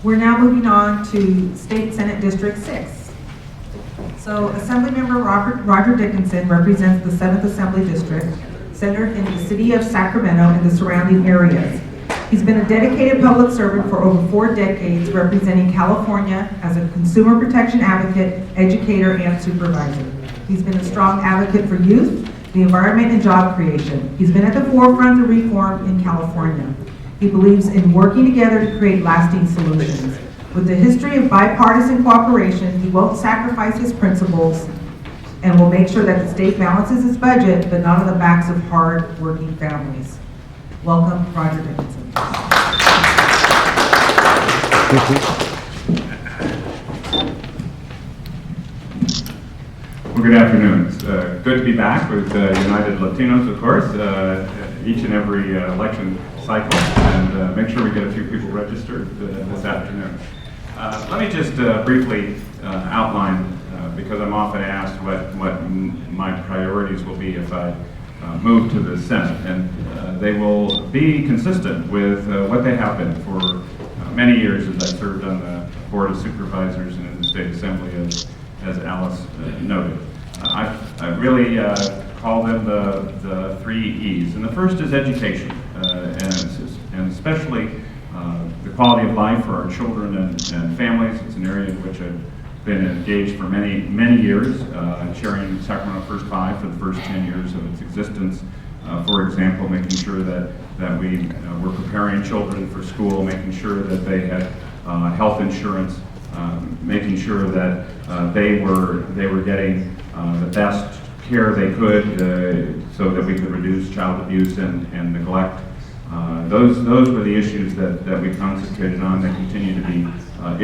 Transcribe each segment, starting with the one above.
We're now moving on to State Senate District 6. So Assemblymember Roger Dickinson represents the 7th Assembly District, centered in the city of Sacramento and the surrounding areas. He's been a dedicated public servant for over 4 decades, representing California as a consumer protection advocate, educator, and supervisor. He's been a strong advocate for youth, the environment, and job creation. He's been at the forefront of reform in California. He believes in working together to create lasting solutions. With a history of bipartisan cooperation, he won't sacrifice his principles and will make sure that the state balances its budget, but not on the backs of hard-working families. Welcome, Roger Dickinson. Well, good afternoon. It's good to be back with United Latinos, of course, each and every election cycle, and make sure we get a few people registered this afternoon. Let me just briefly outline, because I'm often asked what my priorities will be if I move to the Senate, and they will be consistent with what they have been for many years as I served on the Board of Supervisors and in the State Assembly, as Alice noted. I really call them the 3 E's, and the first is education, and especially the quality of life for our children and families. It's an area in which I've been engaged for many years, chairing Sacramento First 5 for the first 10 years of its existence. For example, making sure that we were preparing children for school, making sure that they had health insurance, making sure that they were getting the best care they could, so that we could reduce child abuse and neglect. Those were the issues that we concentrated on, that continue to be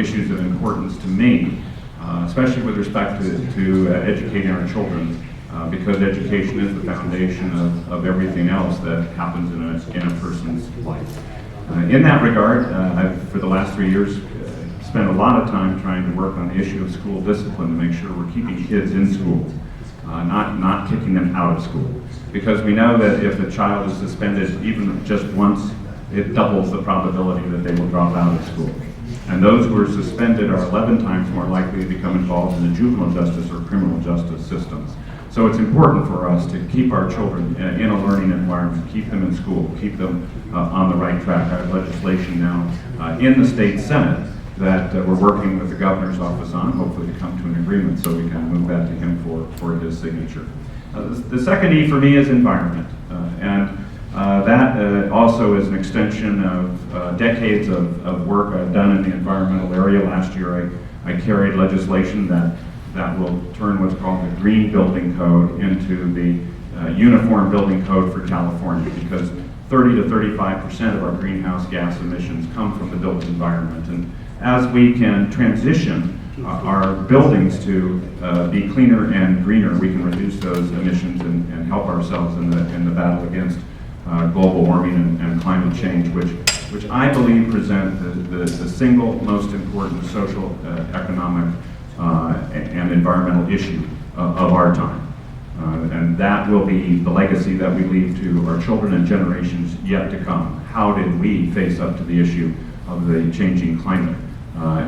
issues of importance to me, especially with respect to educating our children, because education is the foundation of everything else that happens in a person's life. In that regard, I've, for the last 3 years, spent a lot of time trying to work on the issue of school discipline to make sure we're keeping kids in school, not kicking them out of school. Because we know that if a child is suspended even just once, it doubles the probability that they will drop out of school. And those who are suspended are 11 times more likely to become involved in the juvenile justice or criminal justice systems. So it's important for us to keep our children in a learning environment, keep them in school, keep them on the right track. I have legislation now in the state Senate that we're working with the governor's office on, hopefully to come to an agreement so we can move that to him for his signature. The second E for me is environment, and that also is an extension of decades of work I've done in the environmental area. Last year I carried legislation that will turn what's called the Green Building Code into the Uniform Building Code for California, because 30 to 35% of our greenhouse gas emissions come from the built environment. And as we can transition our buildings to be cleaner and greener, we can reduce those emissions and help ourselves in the battle against global warming and climate change, which I believe present the single most important social, economic, and environmental issue of our time. And that will be the legacy that we leave to our children and generations yet to come. How did we face up to the issue of the changing climate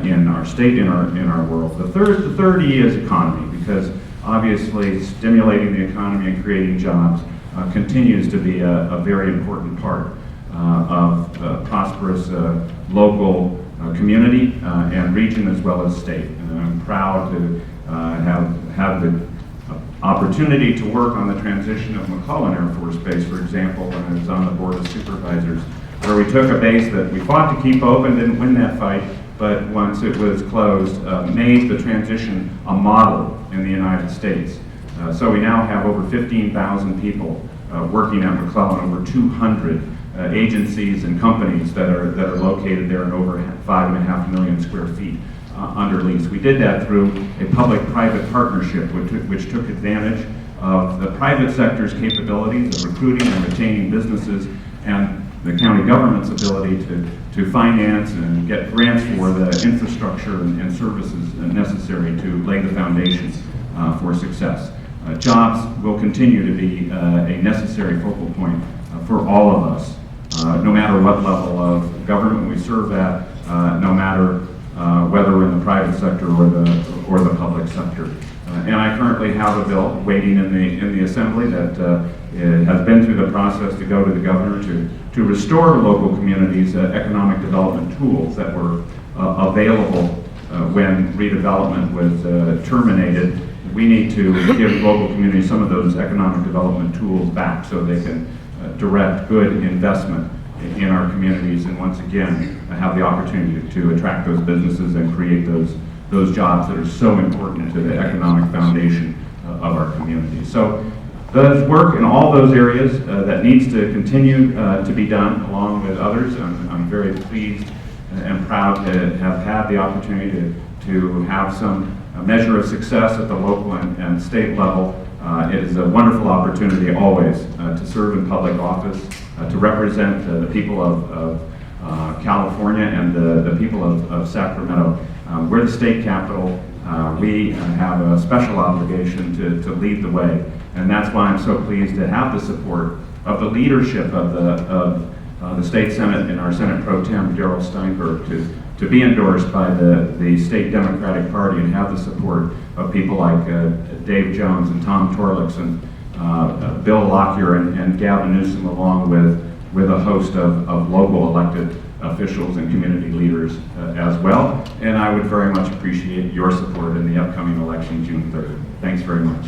in our state, in our world? The third E is economy, because obviously stimulating the economy and creating jobs continues to be a very important part of a prosperous local community and region, as well as state. And I'm proud to have the opportunity to work on the transition of McClellan Air Force Base, for example, when I was on the Board of Supervisors, where we took a base that we fought to keep open, didn't win that fight, but once it was closed, made the transition a model in the United States. So we now have over 15,000 people working at McClellan, over 200 agencies and companies that are located there, and over 5.5 million square feet under lease. We did that through a public-private partnership, which took advantage of the private sector's capabilities of recruiting and retaining businesses, and the county government's ability to finance and get grants for the infrastructure and services necessary to lay the foundation for success. Jobs will continue to be a necessary focal point for all of us, no matter what level of government we serve at, no matter whether we're in the private sector or the public sector. And I currently have a bill waiting in the Assembly that has been through the process to go to the governor to restore local communities economic development tools that were available when redevelopment was terminated. We need to give local communities some of those economic development tools back so they can direct good investment in our communities, and once again have the opportunity to attract those businesses and create those jobs that are so important to the economic foundation of our communities. So there's work in all those areas that needs to continue to be done along with others. I'm very pleased and proud to have had the opportunity to have some measure of success at the local and state level. It is a wonderful opportunity always to serve in public office, to represent the people of California and the people of Sacramento. We're the state capital. We have a special obligation to lead the way, and that's why I'm so pleased to have the support of the leadership of the state Senate and our Senate Pro Tem, Darrell Steinberg, to be endorsed by the state Democratic Party and have the support of people like Dave Jones and Tom Torlix and Bill Lockyer and Gavin Newsom, along with a host of local elected officials and community leaders as well. And I would very much appreciate your support in the upcoming election, June 3rd. Thanks very much.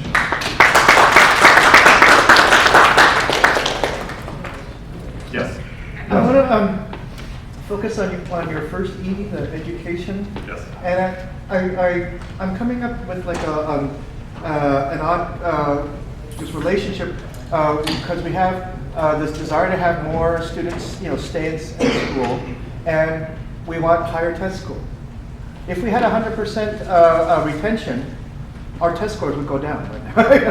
Yes. I want to focus on your first E, the education. Yes. And I'm coming up with like an odd this relationship because we have this desire to have more students, stay in school, and we want higher test scores. If we had 100% retention, our test scores would go down, right?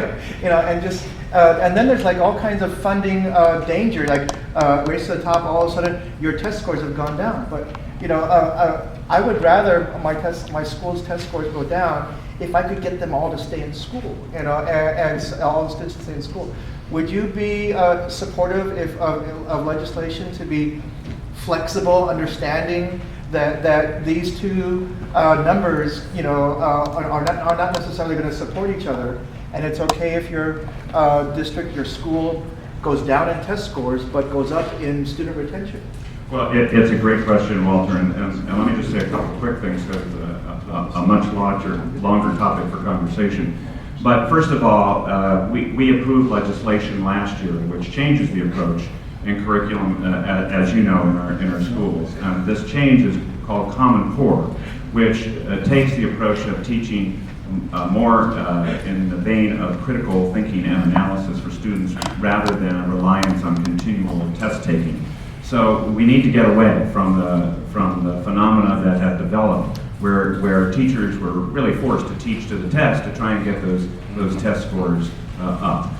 And then there's like all kinds of funding danger, like race to the top. All of a sudden, your test scores have gone down. But I would rather my school's test scores go down if I could get them all to stay in school, and all the students to stay in school. Would you be supportive of legislation to be flexible, understanding that these two numbers, are not necessarily going to support each other, and it's okay if your district, your school, goes down in test scores but goes up in student retention? Well, it's a great question, Walter, and let me just say a couple quick things because a much longer topic for conversation. But first of all, we approved legislation last year which changes the approach in curriculum, as you know, in our schools. This change is called Common Core, which takes the approach of teaching more in the vein of critical thinking and analysis for students rather than a reliance on continual test taking. So we need to get away from the phenomena that have developed where teachers were really forced to teach to the test to try and get those test scores up.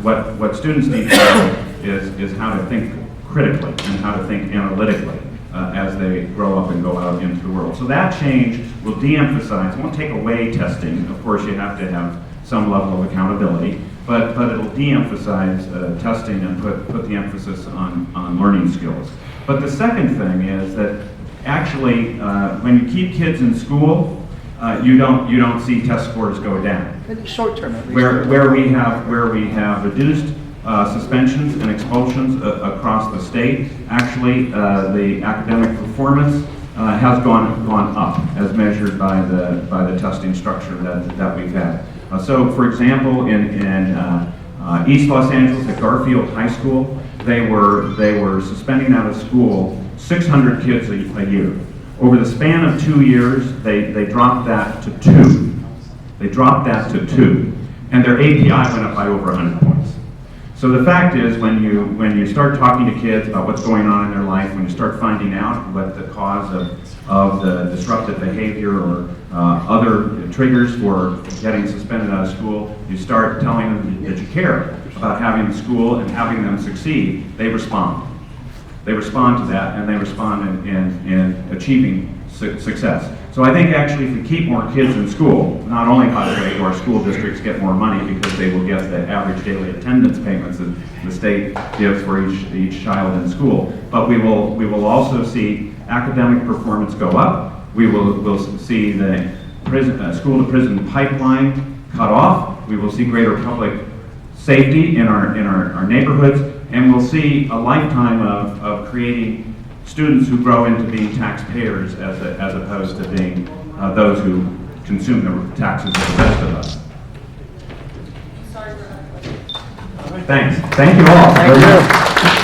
What students need to know is how to think critically and how to think analytically as they grow up and go out into the world. So that change will de-emphasize, won't take away testing. Of course, you have to have some level of accountability, but it'll de-emphasize testing and put the emphasis on learning skills. But the second thing is that actually, when you keep kids in school, you don't see test scores go down. In the short term, at least. Where we have reduced suspensions and expulsions across the state, actually the academic performance has gone up as measured by the testing structure that we've had. So, for example, in East Los Angeles at Garfield High School, they were suspending out of school 600 kids a year. Over the span of 2 years, they dropped that to 2. They dropped that to 2, and their API went up by over 100 points. So the fact is, when you start talking to kids about what's going on in their life, when you start finding out what the cause of the disruptive behavior or other triggers for getting suspended out of school, you start telling them that you care about having the school and having them succeed, they respond. They respond to that, and they respond in achieving success. So I think actually if we keep more kids in school, not only by the way do our school districts get more money because they will get the average daily attendance payments that the state gives for each child in school, but we will also see academic performance go up. We'll see the school to prison pipeline cut off. We will see greater public safety in our neighborhoods, and we'll see a lifetime of creating students who grow into being taxpayers as opposed to being those who consume the taxes of the rest of us. Thanks. Thank you all. Thank you.